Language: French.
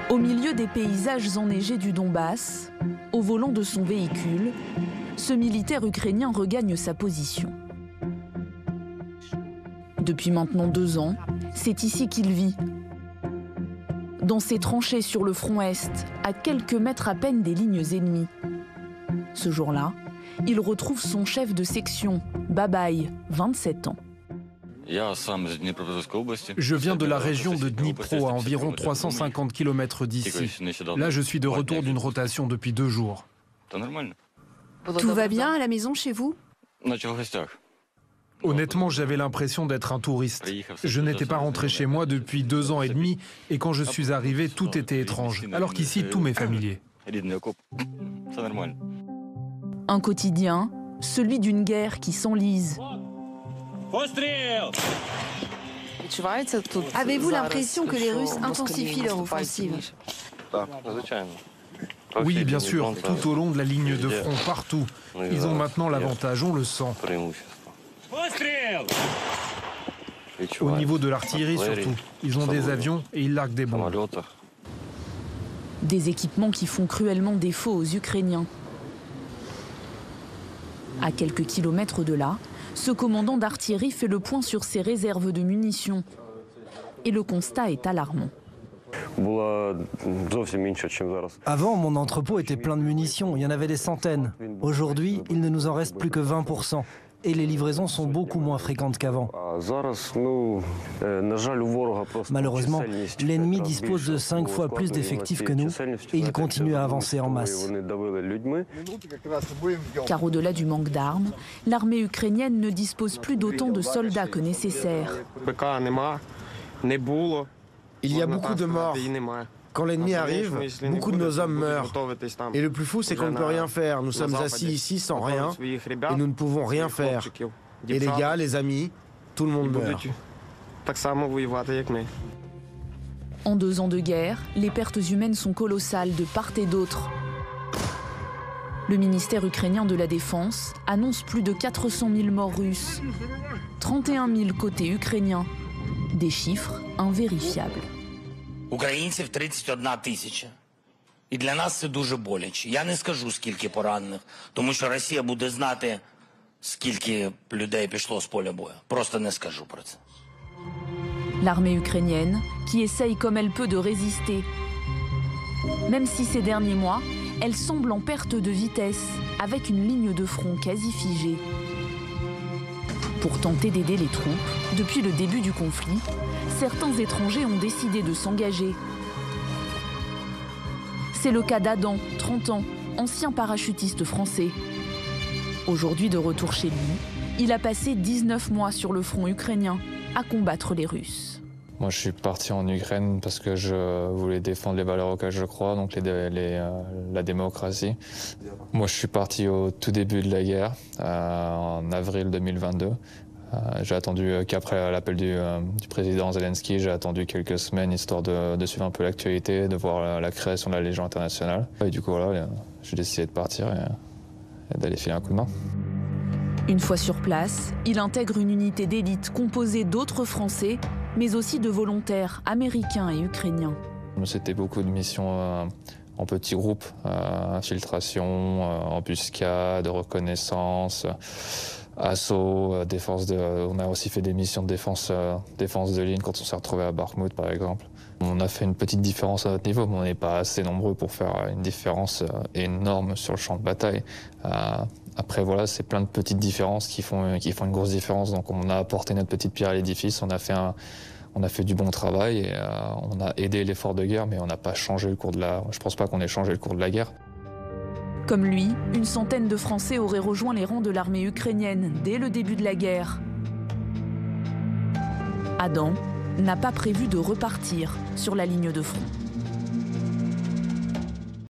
Au milieu des paysages enneigés du Donbass, au volant de son véhicule, ce militaire ukrainien regagne sa position. Depuis maintenant 2 ans, c'est ici qu'il vit. Dans ses tranchées sur le front Est, à quelques mètres à peine des lignes ennemies. Ce jour-là, il retrouve son chef de section, Babay, 27 ans. Je viens de la région de Dnipro, à environ 350 km d'ici. Là, je suis de retour d'une rotation depuis 2 jours. Tout va bien à la maison chez vous? Honnêtement, j'avais l'impression d'être un touriste. Je n'étais pas rentré chez moi depuis 2 ans et demi, et quand je suis arrivé, tout était étrange, alors qu'ici, tout m'est familier. Un quotidien, celui d'une guerre qui s'enlise. Avez-vous l'impression que les Russes intensifient leur offensive? Oui, bien sûr, tout au long de la ligne de front, partout. Ils ont maintenant l'avantage, on le sent. Au niveau de l'artillerie surtout, ils ont des avions et ils larguent des bombes. Des équipements qui font cruellement défaut aux Ukrainiens. À quelques kilomètres de là, ce commandant d'artillerie fait le point sur ses réserves de munitions. Et le constat est alarmant. Avant, mon entrepôt était plein de munitions, il y en avait des centaines. Aujourd'hui, il ne nous en reste plus que 20%. Et les livraisons sont beaucoup moins fréquentes qu'avant. Malheureusement, l'ennemi dispose de 5 fois plus d'effectifs que nous et il continue à avancer en masse. Car au-delà du manque d'armes, l'armée ukrainienne ne dispose plus d'autant de soldats que nécessaire. Il y a beaucoup de morts. Quand l'ennemi arrive, beaucoup de nos hommes meurent. Et le plus fou, c'est qu'on ne peut rien faire. Nous sommes assis ici sans rien et nous ne pouvons rien faire. Et les gars, les amis, tout le monde meurt. En 2 ans de guerre, les pertes humaines sont colossales de part et d'autre. Le ministère ukrainien de la Défense annonce plus de 400 000 morts russes, 31 000 côté ukrainien, des chiffres invérifiables. Українців 31 тисяча. І для нас це дуже боляче. Я не скажу, скільки поранених, тому що Росія буде знати, скільки людей пішло з поля бою. Просто не скажу про це. L'armée ukrainienne, qui essaye comme elle peut de résister. Même si ces derniers mois, elle semble en perte de vitesse, avec une ligne de front quasi figée. Pour tenter d'aider les troupes, depuis le début du conflit, certains étrangers ont décidé de s'engager. C'est le cas d'Adam, 30 ans, ancien parachutiste français. Aujourd'hui de retour chez lui, il a passé 19 mois sur le front ukrainien à combattre les Russes. Moi, je suis parti en Ukraine parce que je voulais défendre les valeurs auxquelles je crois, donc la démocratie. Moi, je suis parti au tout début de la guerre, en avril 2022. J'ai attendu qu'après l'appel du président Zelensky, j'ai attendu quelques semaines histoire de suivre un peu l'actualité, de voir la création de la Légion internationale. Et du coup, voilà, j'ai décidé de partir et d'aller filer un coup de main. Une fois sur place, il intègre une unité d'élite composée d'autres Français, mais aussi de volontaires américains et ukrainiens. C'était beaucoup de missions en petits groupes, infiltration, embuscade, reconnaissance, assaut, défense on a aussi fait des missions de défense de ligne quand on s'est retrouvé à Bakhmout par exemple. On a fait une petite différence à notre niveau, mais on n'est pas assez nombreux pour faire une différence énorme sur le champ de bataille. Après voilà, c'est plein de petites différences qui font une grosse différence. Donc on a apporté notre petite pierre à l'édifice, on a fait du bon travail et on a aidé l'effort de guerre, mais on n'a pas changé le cours de la... Je pense pas qu'on ait changé le cours de la guerre. Comme lui, une centaine de Français auraient rejoint les rangs de l'armée ukrainienne dès le début de la guerre. Adam n'a pas prévu de repartir sur la ligne de front.